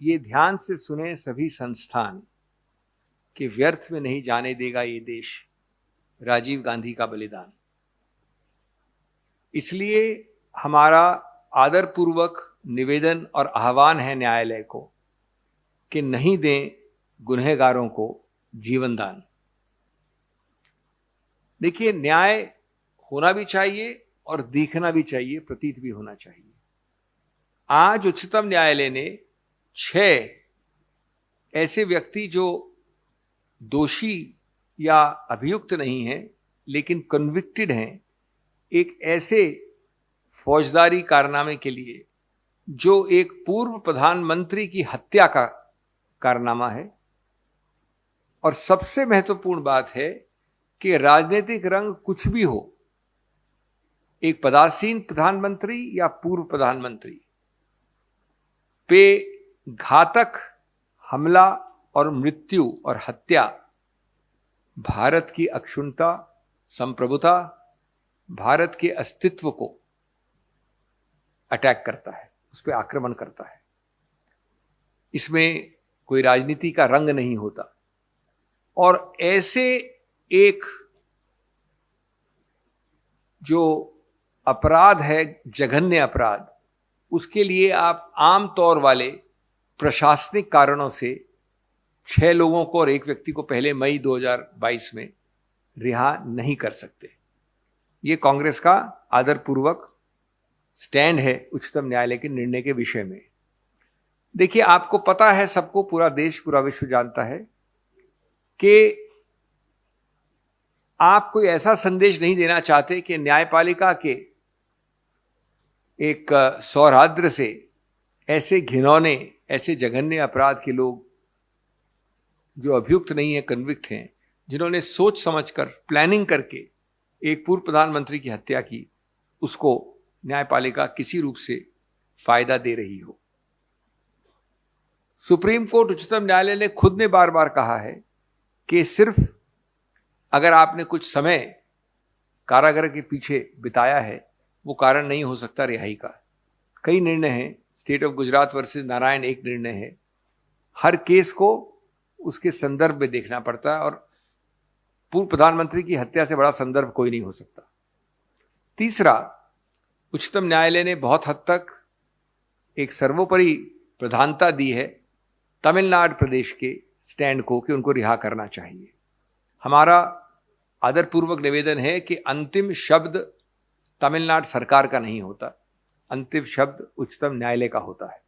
ये ध्यान से सुने सभी संस्थान कि व्यर्थ में नहीं जाने देगा ये देश राजीव गांधी का बलिदान। इसलिए हमारा आदरपूर्वक निवेदन और आह्वान है न्यायालय को कि नहीं दें गुनहगारों को जीवन दान। देखिए, न्याय होना भी चाहिए और दिखना भी चाहिए, प्रतीत भी होना चाहिए। आज उच्चतम न्यायालय ने 6 ऐसे व्यक्ति जो दोषी या अभियुक्त नहीं हैं लेकिन कन्विक्टेड हैं, एक ऐसे फौजदारी कारनामे के लिए जो एक पूर्व प्रधानमंत्री की हत्या का कारनामा है। और सबसे महत्वपूर्ण बात है कि राजनीतिक रंग कुछ भी हो, एक पदासीन प्रधानमंत्री या पूर्व प्रधानमंत्री पे घातक हमला और मृत्यु और हत्या भारत की अक्षुण्णता, संप्रभुता, भारत के अस्तित्व को अटैक करता है, उस पर आक्रमण करता है। इसमें कोई राजनीति का रंग नहीं होता। और ऐसे एक जो अपराध है, जघन्य अपराध, उसके लिए आप आम तौर वाले प्रशासनिक कारणों से 6 लोगों को और एक व्यक्ति को पहले मई 2022 में रिहा नहीं कर सकते। ये कांग्रेस का आदरपूर्वक स्टैंड है उच्चतम न्यायालय के निर्णय के विषय में। देखिए, आपको पता है, सबको, पूरा देश, पूरा विश्व जानता है कि आप कोई ऐसा संदेश नहीं देना चाहते कि न्यायपालिका के एक सौहार्द से ऐसे घिनौने, ऐसे जघन्य अपराध के लोग जो अभियुक्त नहीं है, कन्विक्ट हैं, जिन्होंने सोच समझकर, प्लानिंग करके एक पूर्व प्रधानमंत्री की हत्या की, उसको न्यायपालिका किसी रूप से फायदा दे रही हो। सुप्रीम कोर्ट, उच्चतम न्यायालय ने खुद ने बार बार कहा है कि सिर्फ अगर आपने कुछ समय कारागार के पीछे बिताया है, वो कारण नहीं हो सकता रिहाई का। कई निर्णय हैं, state of Gujarat versus Narayan एक निर्णय है। हर केस को उसके संदर्भ में देखना पड़ता है, और पूर्व प्रधानमंत्री की हत्या से बड़ा संदर्भ कोई नहीं हो सकता। तीसरा, उच्चतम न्यायालय ने बहुत हद तक एक सर्वोपरि प्रधानता दी है तमिलनाडु प्रदेश के स्टैंड को कि उनको रिहा करना चाहिए। हमारा आदरपूर्वक निवेदन है कि अंतिम शब्द तमिलनाडु सरकार का नहीं होता, अंतिम शब्द उच्चतम न्यायालय का होता है,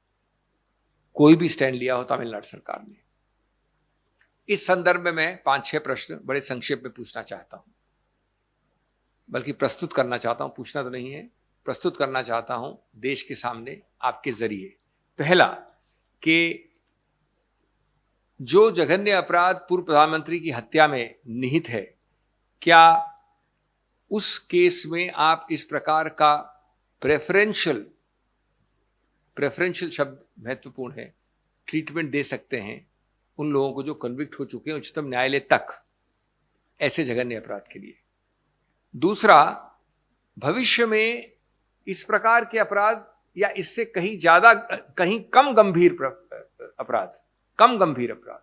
कोई भी स्टैंड लिया हो तमिलनाडु सरकार ने। इस संदर्भ में मैं 5-6 प्रश्न बड़े संक्षेप में पूछना चाहता हूं, बल्कि प्रस्तुत करना चाहता हूं, पूछना तो नहीं है, प्रस्तुत करना चाहता हूं देश के सामने आपके जरिए। पहला, कि जो जघन्य अपराध पूर्व प्रधानमंत्री की हत्या में निहित है, क्या उस केस में आप इस प्रकार का प्रेफरेंशियल शब्द महत्वपूर्ण है, ट्रीटमेंट दे सकते हैं उन लोगों को जो कन्विक्ट हो चुके हैं उच्चतम न्यायालय तक ऐसे जघन्य अपराध के लिए? दूसरा, भविष्य में इस प्रकार के अपराध या इससे कहीं ज्यादा, कहीं कम गंभीर अपराध,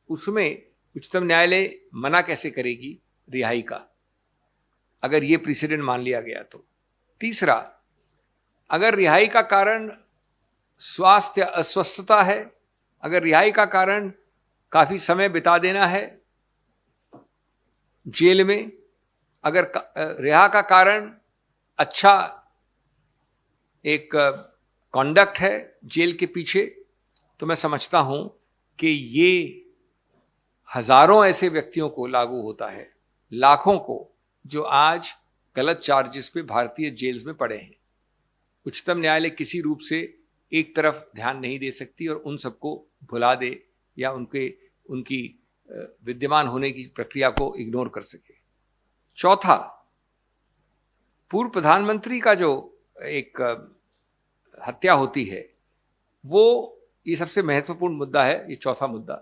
उसमें उच्चतम न्यायालय मना कैसे करेगी रिहाई का, अगर ये प्रेसिडेंट मान लिया गया तो? तीसरा, अगर रिहाई का कारण स्वास्थ्य अस्वस्थता है, अगर रिहाई का कारण काफी समय बिता देना है जेल में, अगर रिहा का कारण अच्छा एक कॉन्डक्ट है जेल के पीछे, तो मैं समझता हूं कि ये हजारों ऐसे व्यक्तियों को लागू होता है, लाखों को, जो आज गलत चार्जेस पे भारतीय जेल्स में पड़े हैं। उच्चतम न्यायालय किसी रूप से एक तरफ ध्यान नहीं दे सकती और उन सबको भुला दे या उनकी विद्यमान होने की प्रक्रिया को इग्नोर कर सके। चौथा, पूर्व प्रधानमंत्री का जो एक हत्या होती है, वो, ये सबसे महत्वपूर्ण मुद्दा है, ये चौथा मुद्दा।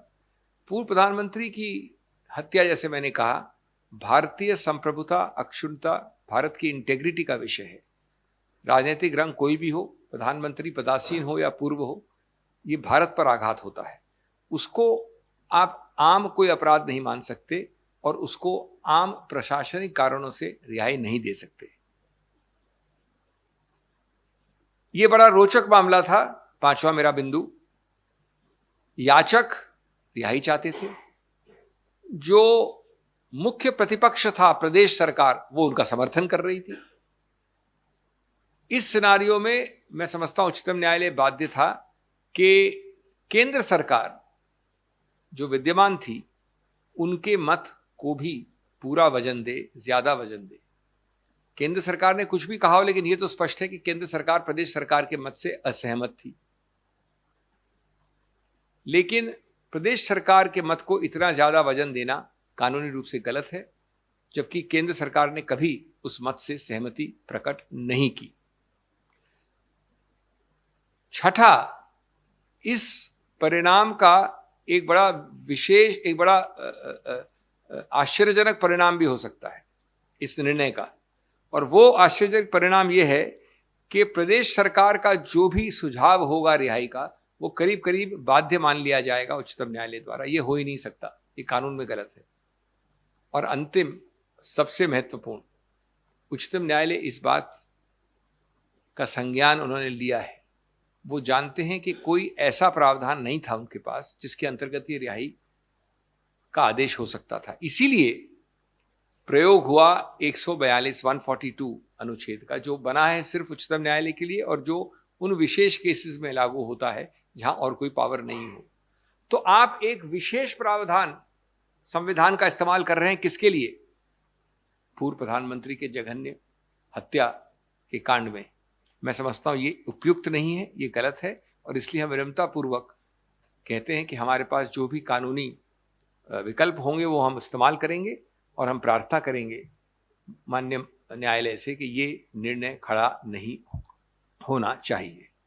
पूर्व प्रधानमंत्री की हत्या, जैसे मैंने कहा, भारतीय संप्रभुता, अक्षुण्णता, भारत की इंटेग्रिटी का विषय है। राजनीतिक रंग कोई भी हो, प्रधानमंत्री पदासीन हो या पूर्व हो, ये भारत पर आघात होता है, उसको आप आम कोई अपराध नहीं मान सकते और उसको आम प्रशासनिक कारणों से रिहाई नहीं दे सकते। यह बड़ा रोचक मामला था। पांचवा मेरा बिंदु, याचक रिहाई चाहते थे, जो मुख्य प्रतिपक्ष था प्रदेश सरकार वो उनका समर्थन कर रही थी। इस सिनारियो में मैं समझता हूं उच्चतम न्यायालय बाध्य था कि केंद्र सरकार जो विद्यमान थी उनके मत को भी पूरा वजन दे, ज्यादा वजन दे। केंद्र सरकार ने कुछ भी कहा हो, लेकिन यह तो स्पष्ट है कि केंद्र सरकार प्रदेश सरकार के मत से असहमत थी। लेकिन प्रदेश सरकार के मत को इतना ज्यादा वजन देना कानूनी रूप से गलत है, जबकि केंद्र सरकार ने कभी उस मत से सहमति प्रकट नहीं की। छठा, इस परिणाम का एक बड़ा विशेष, एक बड़ा आश्चर्यजनक परिणाम भी हो सकता है इस निर्णय का, और वो आश्चर्यजनक परिणाम यह है कि प्रदेश सरकार का जो भी सुझाव होगा रिहाई का, वो करीब करीब बाध्य मान लिया जाएगा उच्चतम न्यायालय द्वारा। ये हो ही नहीं सकता, ये कानून में गलत है। और अंतिम, सबसे महत्वपूर्ण, उच्चतम न्यायालय इस बात का संज्ञान उन्होंने लिया है, वो जानते हैं कि कोई ऐसा प्रावधान नहीं था उनके पास जिसके अंतर्गत ये रिहाई का आदेश हो सकता था। इसीलिए प्रयोग हुआ 142 अनुच्छेद का, जो बना है सिर्फ उच्चतम न्यायालय के लिए और जो उन विशेष केसेस में लागू होता है जहां और कोई पावर नहीं हो। तो आप एक विशेष प्रावधान संविधान का इस्तेमाल कर रहे हैं, किसके लिए? पूर्व प्रधानमंत्री के जघन्य हत्या के कांड में। मैं समझता हूं ये उपयुक्त नहीं है, ये गलत है, और इसलिए हम विनम्रता पूर्वक कहते हैं कि हमारे पास जो भी कानूनी विकल्प होंगे वो हम इस्तेमाल करेंगे, और हम प्रार्थना करेंगे माननीय न्यायालय से कि ये निर्णय खड़ा नहीं होना चाहिए।